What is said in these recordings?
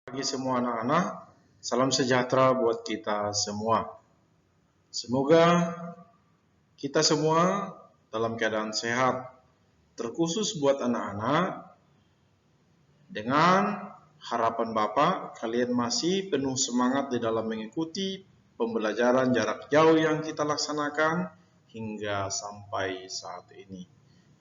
Bagi semua anak-anak, salam sejahtera buat kita semua. Semoga kita semua dalam keadaan sehat. Terkhusus buat anak-anak, dengan harapan Bapak, kalian masih penuh semangat di dalam mengikuti pembelajaran jarak jauh yang kita laksanakan hingga sampai saat ini.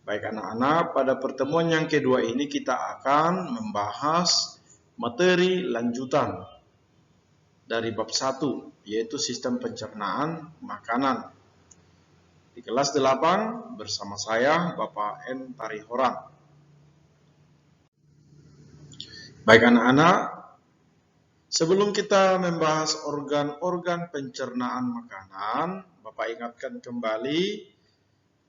Baik anak-anak, pada pertemuan yang kedua ini kita akan membahas materi lanjutan dari bab 1, yaitu sistem pencernaan makanan. Di kelas 8 bersama saya Bapak M. Tarihoran. Baik anak-anak, sebelum kita membahas organ-organ pencernaan makanan, Bapak ingatkan kembali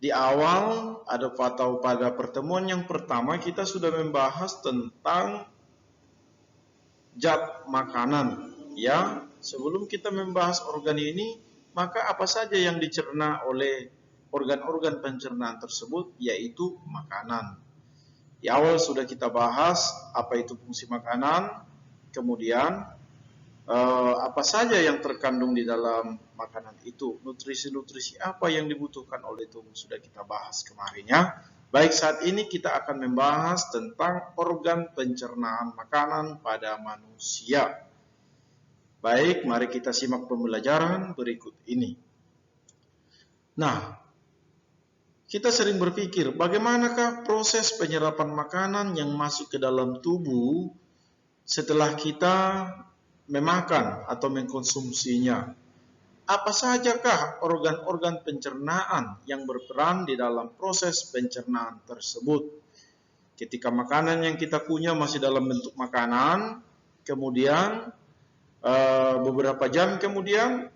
di awal atau pada pertemuan yang pertama kita sudah membahas tentang zat makanan. Ya, sebelum kita membahas organ ini, maka apa saja yang dicerna oleh organ-organ pencernaan tersebut, yaitu makanan. Di awal sudah kita bahas apa itu fungsi makanan, kemudian apa saja yang terkandung di dalam makanan itu, nutrisi-nutrisi apa yang dibutuhkan oleh tubuh sudah kita bahas kemarin ya. Baik, saat ini kita akan membahas tentang organ pencernaan makanan pada manusia. Baik, mari kita simak pembelajaran berikut ini. Nah, kita sering berpikir bagaimanakah proses penyerapan makanan yang masuk ke dalam tubuh setelah kita memakan atau mengkonsumsinya. Apa sajakah organ-organ pencernaan yang berperan di dalam proses pencernaan tersebut? Ketika makanan yang kita punya masih dalam bentuk makanan, kemudian beberapa jam kemudian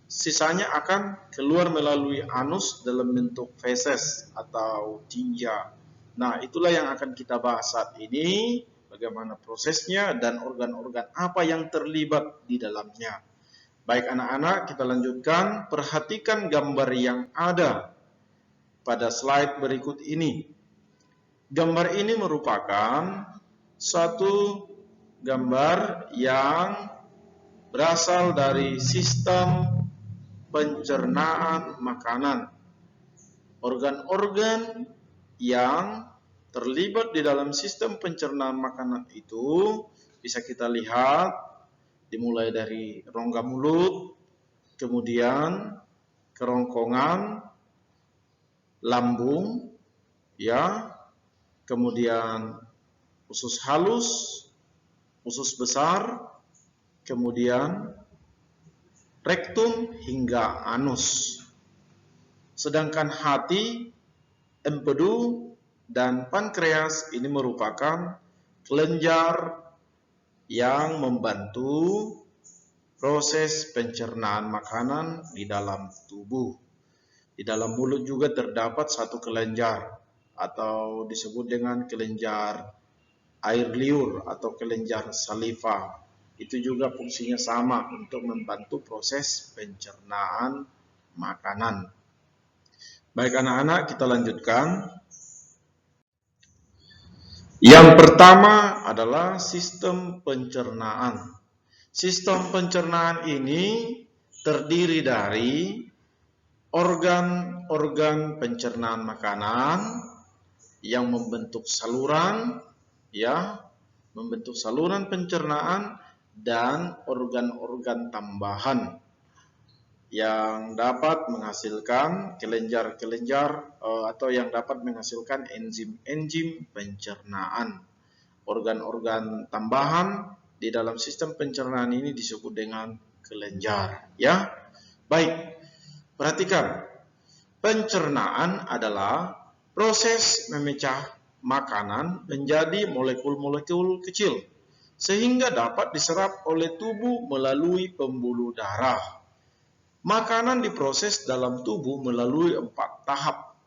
sisanya akan keluar melalui anus dalam bentuk feses atau tinja. Nah, itulah yang akan kita bahas saat ini, bagaimana prosesnya dan organ-organ apa yang terlibat di dalamnya. Baik anak-anak, kita lanjutkan. Perhatikan gambar yang ada pada slide berikut ini. Gambar ini merupakan suatu gambar yang berasal dari sistem pencernaan makanan. Organ-organ yang terlibat di dalam sistem pencernaan makanan itu bisa kita lihat dimulai dari rongga mulut, kemudian kerongkongan, lambung, ya, kemudian usus halus, usus besar, kemudian rektum hingga anus. Sedangkan hati, empedu, dan pankreas ini merupakan kelenjar yang membantu proses pencernaan makanan di dalam tubuh. Di dalam mulut juga terdapat satu kelenjar atau disebut dengan kelenjar air liur atau kelenjar saliva. Itu juga fungsinya sama untuk membantu proses pencernaan makanan. Baik anak-anak, kita lanjutkan. Yang pertama adalah sistem pencernaan. Sistem pencernaan ini terdiri dari organ-organ pencernaan makanan yang membentuk saluran, ya, membentuk saluran pencernaan dan organ-organ tambahan yang dapat menghasilkan kelenjar-kelenjar atau yang dapat menghasilkan enzim-enzim pencernaan. Organ-organ tambahan di dalam sistem pencernaan ini disebut dengan kelenjar, ya. Baik, perhatikan. Pencernaan adalah proses memecah makanan menjadi molekul-molekul kecil sehingga dapat diserap oleh tubuh melalui pembuluh darah. Makanan diproses dalam tubuh melalui 4 tahap.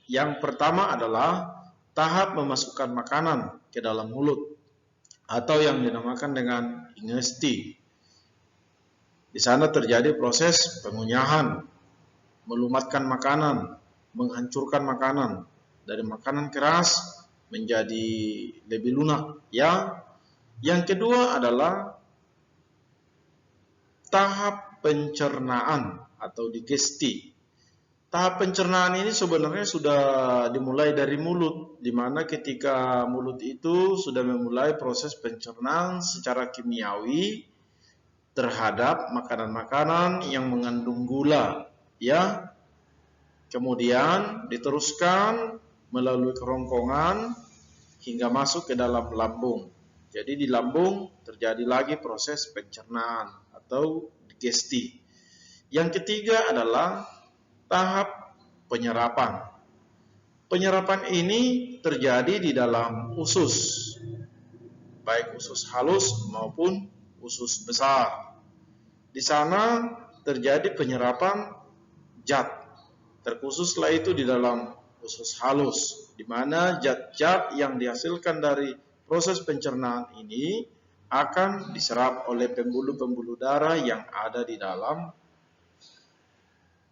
Yang pertama adalah tahap memasukkan makanan ke dalam mulut atau yang dinamakan dengan ingesti. Di sana terjadi proses pengunyahan, melumatkan makanan, menghancurkan makanan dari makanan keras menjadi lebih lunak, ya. Yang kedua adalah tahap pencernaan atau digesti. Tahap pencernaan ini sebenarnya sudah dimulai dari mulut, di mana ketika mulut itu sudah memulai proses pencernaan secara kimiawi terhadap makanan-makanan yang mengandung gula, ya. Kemudian diteruskan melalui kerongkongan hingga masuk ke dalam lambung. Jadi di lambung terjadi lagi proses pencernaan atau digesti. Yang ketiga adalah tahap penyerapan. Penyerapan ini terjadi di dalam usus, baik usus halus maupun usus besar. Di sana terjadi penyerapan zat, terkhususlah itu di dalam usus halus, di mana zat-zat yang dihasilkan dari proses pencernaan ini akan diserap oleh pembuluh-pembuluh darah yang ada di dalam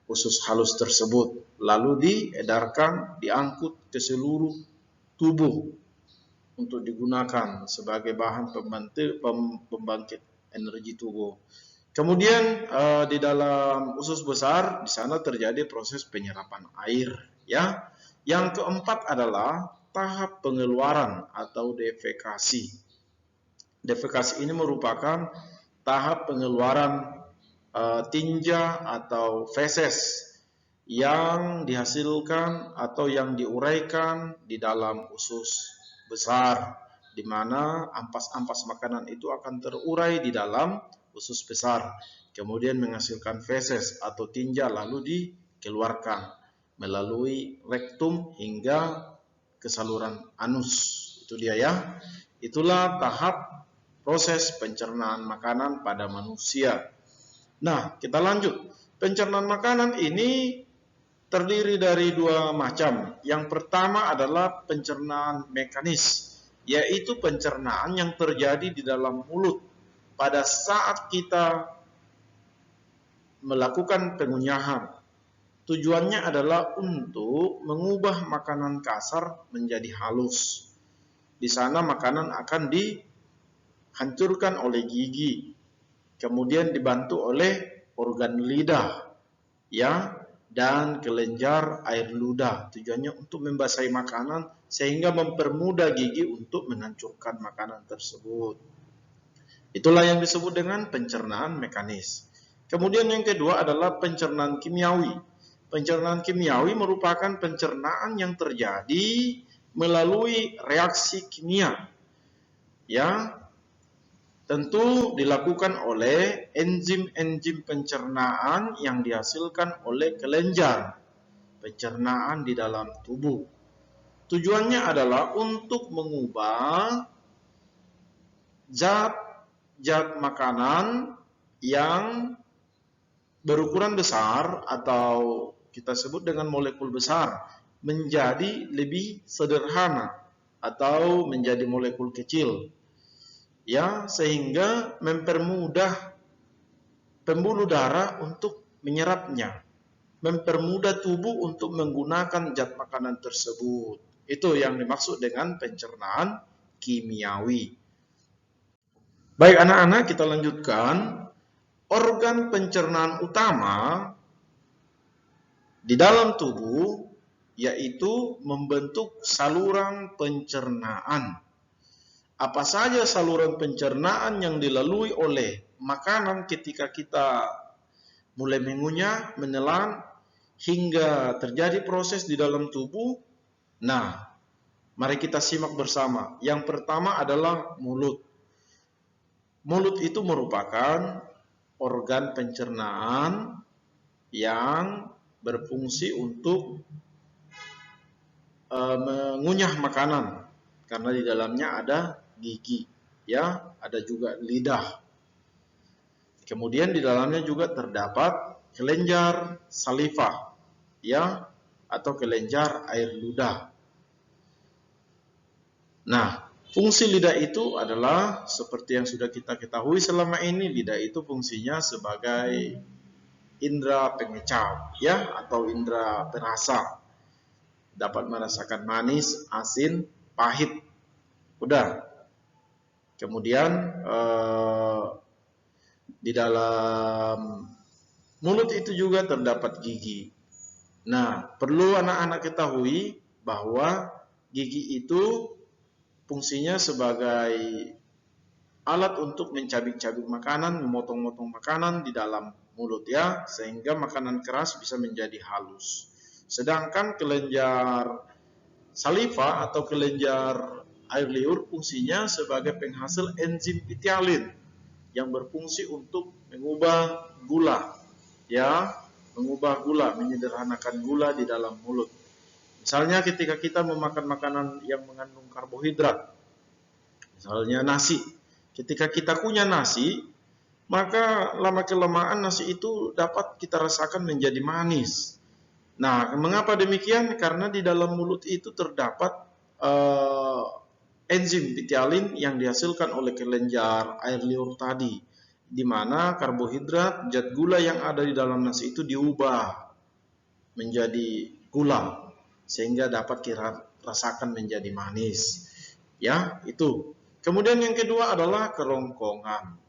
usus halus tersebut, lalu diedarkan, diangkut ke seluruh tubuh untuk digunakan sebagai bahan pembangkit energi tubuh. Kemudian di dalam usus besar, di sana terjadi proses penyerapan air, ya. Yang keempat adalah tahap pengeluaran atau defekasi. Defekasi ini merupakan tahap pengeluaran tinja atau feses yang dihasilkan atau yang diuraikan di dalam usus besar, di mana ampas-ampas makanan itu akan terurai di dalam usus besar, kemudian menghasilkan feses atau tinja lalu dikeluarkan melalui rektum hingga ke saluran anus. Itu dia ya. Itulah tahap proses pencernaan makanan pada manusia. Nah, kita lanjut. Pencernaan makanan ini terdiri dari dua macam. Yang pertama adalah pencernaan mekanis, yaitu pencernaan yang terjadi di dalam mulut pada saat kita melakukan pengunyahan. Tujuannya adalah untuk mengubah makanan kasar menjadi halus. Di sana makanan akan dihancurkan oleh gigi, kemudian dibantu oleh organ lidah, ya, dan kelenjar air ludah. Tujuannya untuk membasahi makanan sehingga mempermudah gigi untuk menghancurkan makanan tersebut. Itulah yang disebut dengan pencernaan mekanis. Kemudian yang kedua adalah pencernaan kimiawi. Pencernaan kimiawi merupakan pencernaan yang terjadi melalui reaksi kimia, ya. Tentu dilakukan oleh enzim-enzim pencernaan yang dihasilkan oleh kelenjar pencernaan di dalam tubuh. Tujuannya adalah untuk mengubah zat-zat makanan yang berukuran besar atau kita sebut dengan molekul besar menjadi lebih sederhana atau menjadi molekul kecil, ya, sehingga mempermudah pembuluh darah untuk menyerapnya, mempermudah tubuh untuk menggunakan zat makanan tersebut. Itu yang dimaksud dengan pencernaan kimiawi. Baik anak-anak, kita lanjutkan. Organ pencernaan utama di dalam tubuh yaitu membentuk saluran pencernaan. Apa saja saluran pencernaan yang dilalui oleh makanan ketika kita mulai mengunyah, menelan, hingga terjadi proses di dalam tubuh? Nah, mari kita simak bersama. Yang pertama adalah mulut. Mulut itu merupakan organ pencernaan yang berfungsi untuk mengunyah makanan karena di dalamnya ada gigi, ya, ada juga lidah. Kemudian di dalamnya juga terdapat kelenjar saliva, ya, atau kelenjar air ludah. Nah, fungsi lidah itu adalah seperti yang sudah kita ketahui selama ini, lidah itu fungsinya sebagai indera pengecap, ya, atau indera perasa. Dapat merasakan manis, asin, pahit. Udah. Kemudian di dalam mulut itu juga terdapat gigi. Nah, perlu anak-anak ketahui bahwa gigi itu fungsinya sebagai alat untuk mencabik-cabik makanan, memotong-motong makanan di dalam mulut ya, sehingga makanan keras bisa menjadi halus. Sedangkan kelenjar saliva atau kelenjar air liur fungsinya sebagai penghasil enzim pitialin yang berfungsi untuk mengubah gula, ya, mengubah gula, menyederhanakan gula di dalam mulut. Misalnya ketika kita memakan makanan yang mengandung karbohidrat, misalnya nasi. Ketika kita kunyah nasi, maka lama-kelamaan nasi itu dapat kita rasakan menjadi manis. Nah, mengapa demikian? Karena di dalam mulut itu terdapat enzim pitialin yang dihasilkan oleh kelenjar air liur tadi, di mana karbohidrat, zat gula yang ada di dalam nasi itu diubah menjadi gula, sehingga dapat kita rasakan menjadi manis. Ya, itu. Kemudian yang kedua adalah kerongkongan.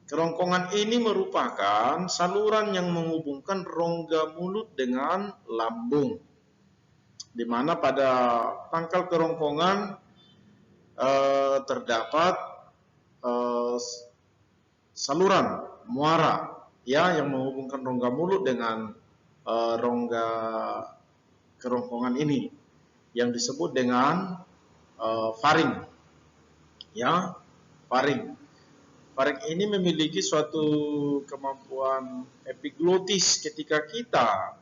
Kerongkongan ini merupakan saluran yang menghubungkan rongga mulut dengan lambung, di mana pada pangkal kerongkongan terdapat saluran muara, ya, yang menghubungkan rongga mulut dengan rongga kerongkongan ini, yang disebut dengan faring, ya, faring. Faring ini memiliki suatu kemampuan epiglotis. Ketika kita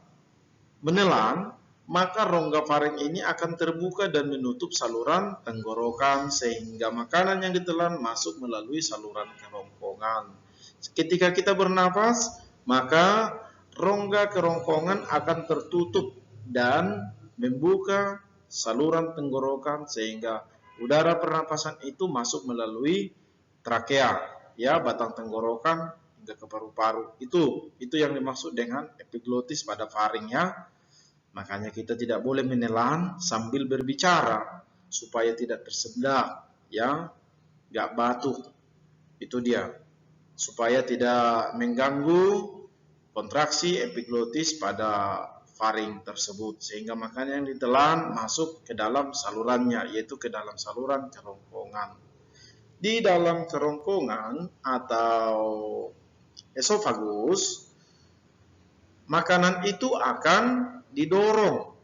menelan, maka rongga faring ini akan terbuka dan menutup saluran tenggorokan sehingga makanan yang ditelan masuk melalui saluran kerongkongan. Ketika kita bernapas, maka rongga kerongkongan akan tertutup dan membuka saluran tenggorokan sehingga udara pernapasan itu masuk melalui trakea, ya, batang tenggorokan hingga ke paru-paru. Itu yang dimaksud dengan epiglotis pada faring, ya. Makanya kita tidak boleh menelan sambil berbicara supaya tidak tersendak, ya, nggak batuk. Itu dia, supaya tidak mengganggu kontraksi epiglotis pada faring tersebut, sehingga makanan yang ditelan masuk ke dalam salurannya, yaitu ke dalam saluran kerongkongan. Di dalam kerongkongan atau esofagus, makanan itu akan didorong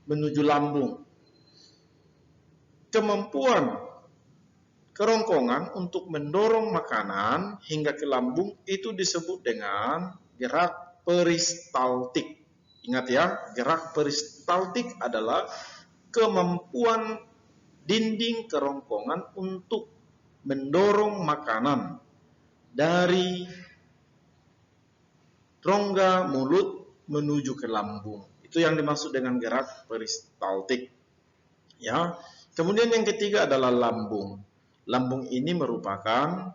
menuju lambung. Kemampuan kerongkongan untuk mendorong makanan hingga ke lambung itu disebut dengan gerak peristaltik. Ingat ya, gerak peristaltik adalah kemampuan dinding kerongkongan untuk mendorong makanan dari rongga mulut menuju ke lambung. Itu yang dimaksud dengan gerak peristaltik. Ya. Kemudian yang ketiga adalah lambung. Lambung ini merupakan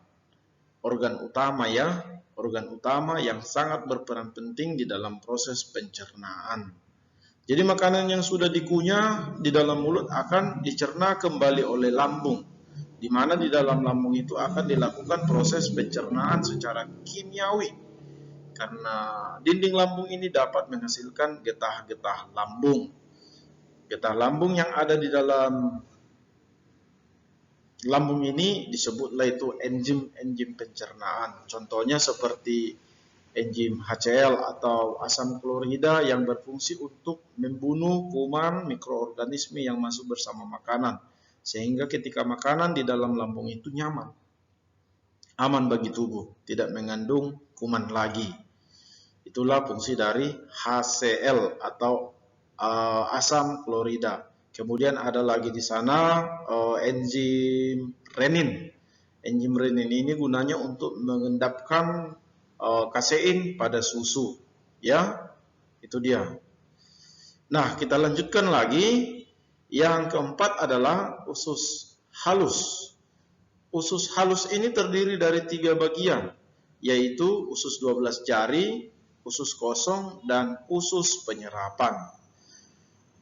organ utama, ya, organ utama yang sangat berperan penting di dalam proses pencernaan. Jadi makanan yang sudah dikunyah di dalam mulut akan dicerna kembali oleh lambung, di mana di dalam lambung itu akan dilakukan proses pencernaan secara kimiawi, karena dinding lambung ini dapat menghasilkan getah-getah lambung. Getah lambung yang ada di dalam lambung ini disebutlah itu enzim pencernaan. Contohnya seperti enzim HCl atau asam klorida yang berfungsi untuk membunuh kuman mikroorganisme yang masuk bersama makanan, sehingga ketika makanan di dalam lambung itu nyaman, aman bagi tubuh, tidak mengandung kuman lagi. Itulah fungsi dari HCl atau asam klorida. Kemudian ada lagi di sana enzim renin. Enzim renin ini gunanya untuk mengendapkan kasein pada susu, ya, itu dia. Nah, kita lanjutkan lagi. Yang keempat adalah usus halus. Usus halus ini terdiri dari 3 bagian, yaitu usus 12 jari, usus kosong, dan usus penyerapan.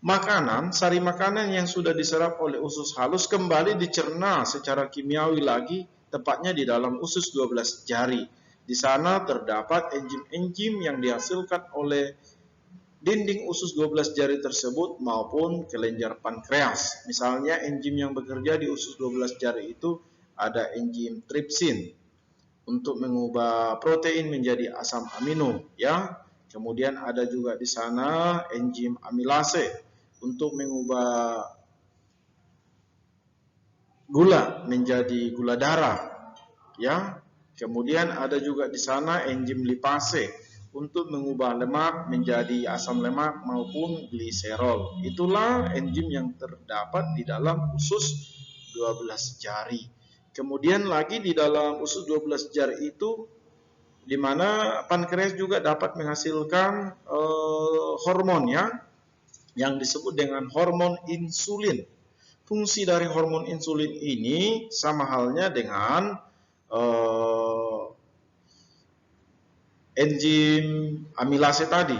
Makanan, sari makanan yang sudah diserap oleh usus halus kembali dicerna secara kimiawi lagi, tepatnya di dalam usus 12 jari. Di sana terdapat enzim-enzim yang dihasilkan oleh dinding usus 12 jari tersebut maupun kelenjar pankreas. Misalnya enzim yang bekerja di usus 12 jari itu ada enzim tripsin untuk mengubah protein menjadi asam amino, ya. Kemudian ada juga di sana enzim amilase untuk mengubah gula menjadi gula darah, ya. Kemudian ada juga di sana enzim lipase untuk mengubah lemak menjadi asam lemak maupun gliserol. Itulah enzim yang terdapat di dalam usus 12 jari. Kemudian lagi di dalam usus 12 jari itu di mana pankreas juga dapat menghasilkan hormon, ya, yang disebut dengan hormon insulin. Fungsi dari hormon insulin ini sama halnya dengan enzim amilase tadi,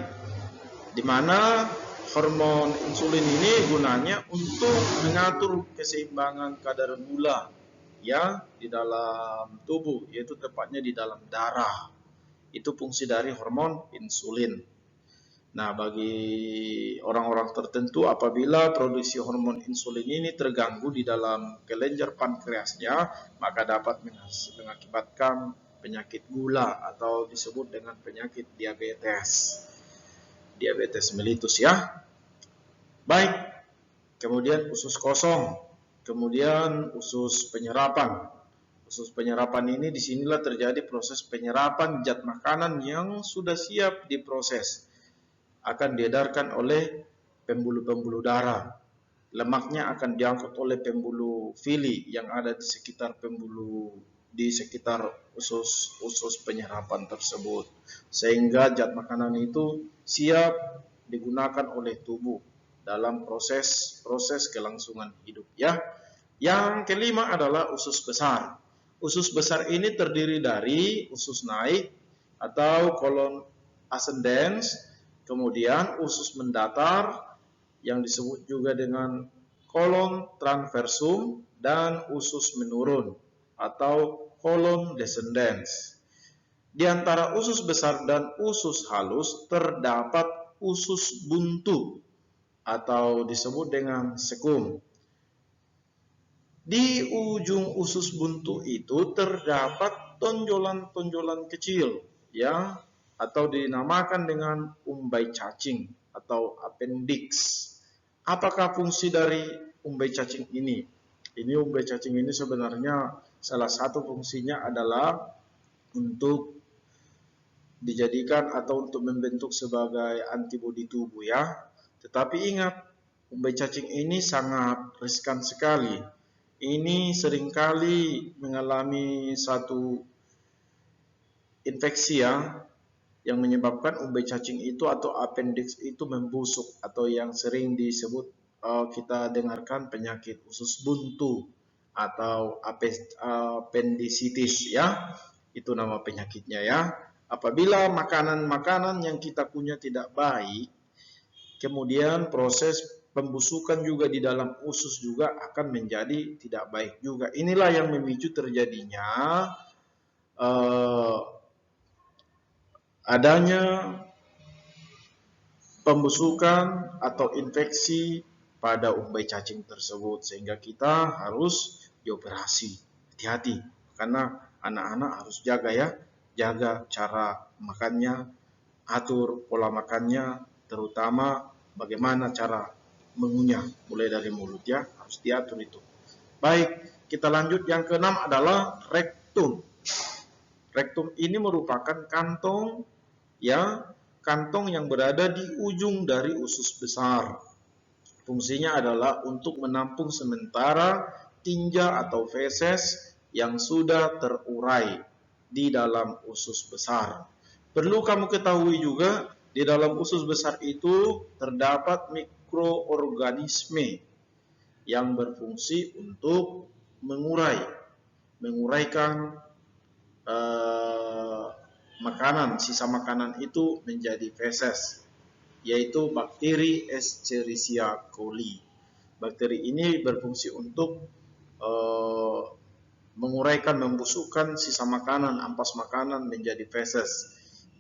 di mana hormon insulin ini gunanya untuk mengatur keseimbangan kadar gula, ya, di dalam tubuh, yaitu tepatnya di dalam darah. Itu fungsi dari hormon insulin. Nah, bagi orang-orang tertentu apabila produksi hormon insulin ini terganggu di dalam kelenjar pankreasnya, maka dapat mengakibatkan penyakit gula atau disebut dengan penyakit diabetes. Diabetes mellitus, ya. Baik. Kemudian usus kosong, kemudian usus penyerapan. Usus penyerapan ini disinilah terjadi proses penyerapan zat makanan yang sudah siap diproses. Akan diedarkan oleh pembuluh-pembuluh darah. Lemaknya akan diangkut oleh pembuluh vili yang ada di sekitar usus penyerapan tersebut. Sehingga zat makanan itu siap digunakan oleh tubuh dalam proses kelangsungan hidup, ya. Yang kelima adalah usus besar. Usus besar ini terdiri dari usus naik atau kolon ascendens, kemudian usus mendatar yang disebut juga dengan kolon transversum, dan usus menurun atau kolon descendens. Di antara usus besar dan usus halus terdapat usus buntu atau disebut dengan sekum. Di ujung usus buntu itu terdapat tonjolan-tonjolan kecil, ya, atau dinamakan dengan umbai cacing atau appendix. Apakah fungsi dari umbai cacing ini? Ini umbai cacing ini sebenarnya salah satu fungsinya adalah untuk dijadikan atau untuk membentuk sebagai antibodi tubuh, ya. Tetapi ingat, umbai cacing ini sangat riskan sekali. Ini seringkali mengalami satu infeksi, ya, yang menyebabkan umbai cacing itu atau appendix itu membusuk atau yang sering disebut kita dengarkan penyakit usus buntu atau appendicitis, ya. Itu nama penyakitnya, ya. Apabila makanan-makanan yang kita punya tidak baik, kemudian proses pembusukan juga di dalam usus juga akan menjadi tidak baik juga. Inilah yang memicu terjadinya adanya pembusukan atau infeksi pada umbai cacing tersebut, sehingga kita harus dioperasi. Hati-hati, karena anak-anak harus jaga, ya, jaga cara makannya, atur pola makannya, terutama bagaimana cara mengunyah mulai dari mulut, ya, harus diatur itu. Baik, kita lanjut. Yang keenam adalah rektum. Rektum ini merupakan kantong, ya, kantong yang berada di ujung dari usus besar. Fungsinya adalah untuk menampung sementara tinja atau feses yang sudah terurai di dalam usus besar. Perlu kamu ketahui juga, di dalam usus besar itu terdapat mikroorganisme yang berfungsi untuk menguraikan makanan, sisa makanan itu menjadi feses yaitu bakteri Escherichia coli. Bakteri ini berfungsi untuk menguraikan, membusukkan sisa makanan, ampas makanan menjadi feses.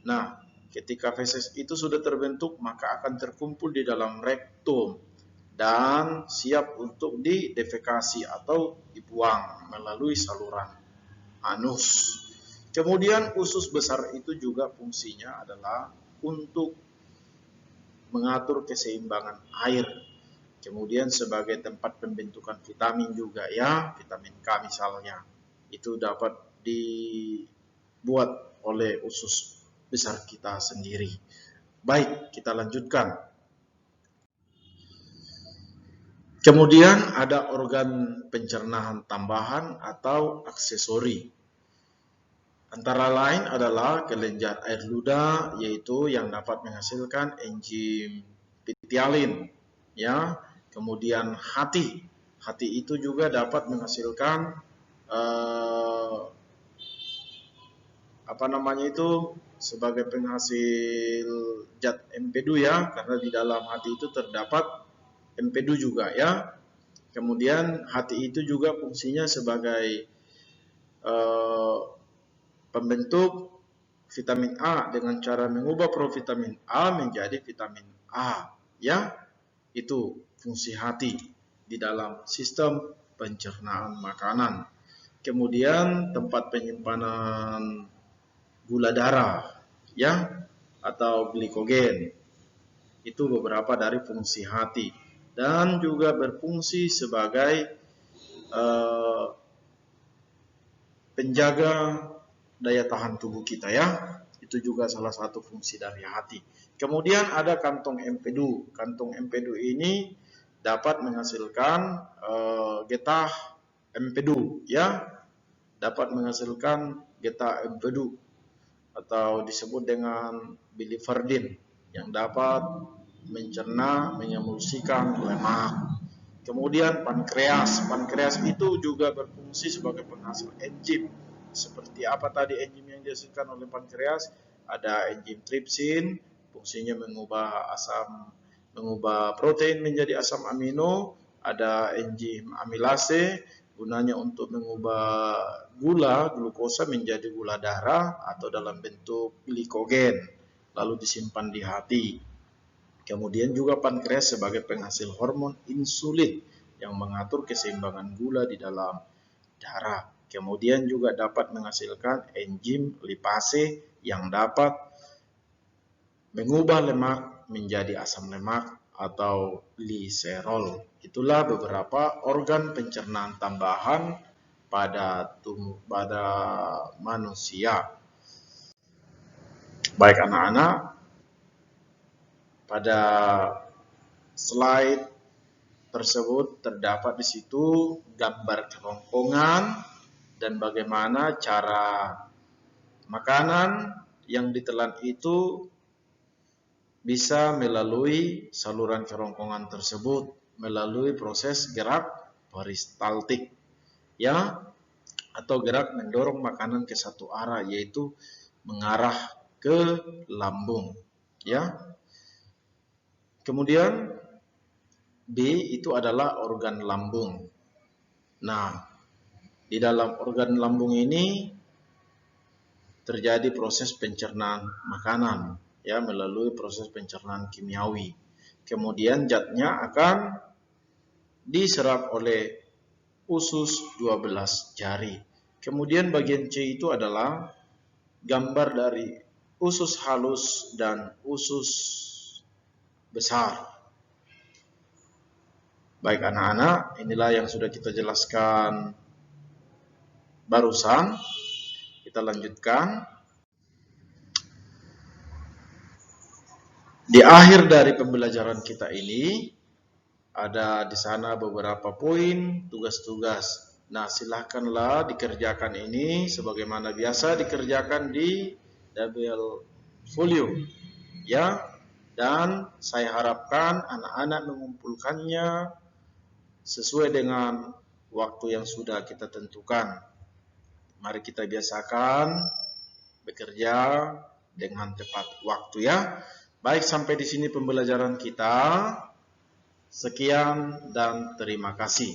Nah, ketika feses itu sudah terbentuk, maka akan terkumpul di dalam rektum dan siap untuk didefekasi atau dibuang melalui saluran anus. Kemudian usus besar itu juga fungsinya adalah untuk mengatur keseimbangan air. Kemudian sebagai tempat pembentukan vitamin juga ya, vitamin K misalnya. Itu dapat dibuat oleh usus besar kita sendiri. Baik, kita lanjutkan. Kemudian ada organ pencernaan tambahan atau aksesori. Antara lain adalah kelenjar air ludah, yaitu yang dapat menghasilkan enzim pitialin, ya. Kemudian hati itu juga dapat menghasilkan sebagai penghasil zat empedu ya, karena di dalam hati itu terdapat empedu juga ya. Kemudian hati itu juga fungsinya sebagai pembentuk vitamin A dengan cara mengubah provitamin A menjadi vitamin A ya. Itu fungsi hati di dalam sistem pencernaan makanan. Kemudian tempat penyimpanan gula darah ya, atau glikogen. Itu beberapa dari fungsi hati, dan juga berfungsi sebagai penjaga daya tahan tubuh kita ya. Itu juga salah satu fungsi dari hati. Kemudian ada kantong empedu. Kantong empedu ini dapat menghasilkan getah empedu ya. Dapat menghasilkan getah empedu atau disebut dengan biliverdin yang dapat mencerna, mengemulsikan lemak. Kemudian pankreas. Pankreas itu juga berfungsi sebagai penghasil enzim. Seperti apa tadi enzim yang dihasilkan oleh pankreas? Ada enzim tripsin, fungsinya mengubah protein menjadi asam amino. Ada enzim amilase, gunanya untuk mengubah glukosa menjadi gula darah atau dalam bentuk glikogen, lalu disimpan di hati. Kemudian juga pankreas sebagai penghasil hormon insulin yang mengatur keseimbangan gula di dalam darah. Kemudian juga dapat menghasilkan enzim lipase yang dapat mengubah lemak menjadi asam lemak atau gliserol. Itulah beberapa organ pencernaan tambahan pada manusia. Baik anak-anak, pada slide tersebut terdapat di situ gambar kerongkongan dan bagaimana cara makanan yang ditelan itu bisa melalui saluran kerongkongan tersebut melalui proses gerak peristaltik ya, atau gerak mendorong makanan ke satu arah, yaitu mengarah ke lambung ya. Kemudian B itu adalah organ lambung. Nah, di dalam organ lambung ini terjadi proses pencernaan makanan ya, melalui proses pencernaan kimiawi. Kemudian zatnya akan diserap oleh usus 12 jari. Kemudian bagian C itu adalah gambar dari usus halus dan usus besar. Baik anak-anak, inilah yang sudah kita jelaskan barusan. Kita lanjutkan. Di akhir dari pembelajaran kita ini ada di sana beberapa poin tugas-tugas. Nah, silahkanlah dikerjakan ini sebagaimana biasa dikerjakan di double folio ya. Dan saya harapkan anak-anak mengumpulkannya sesuai dengan waktu yang sudah kita tentukan. Mari kita biasakan bekerja dengan tepat waktu ya. Baik, sampai di sini pembelajaran kita. Sekian dan terima kasih.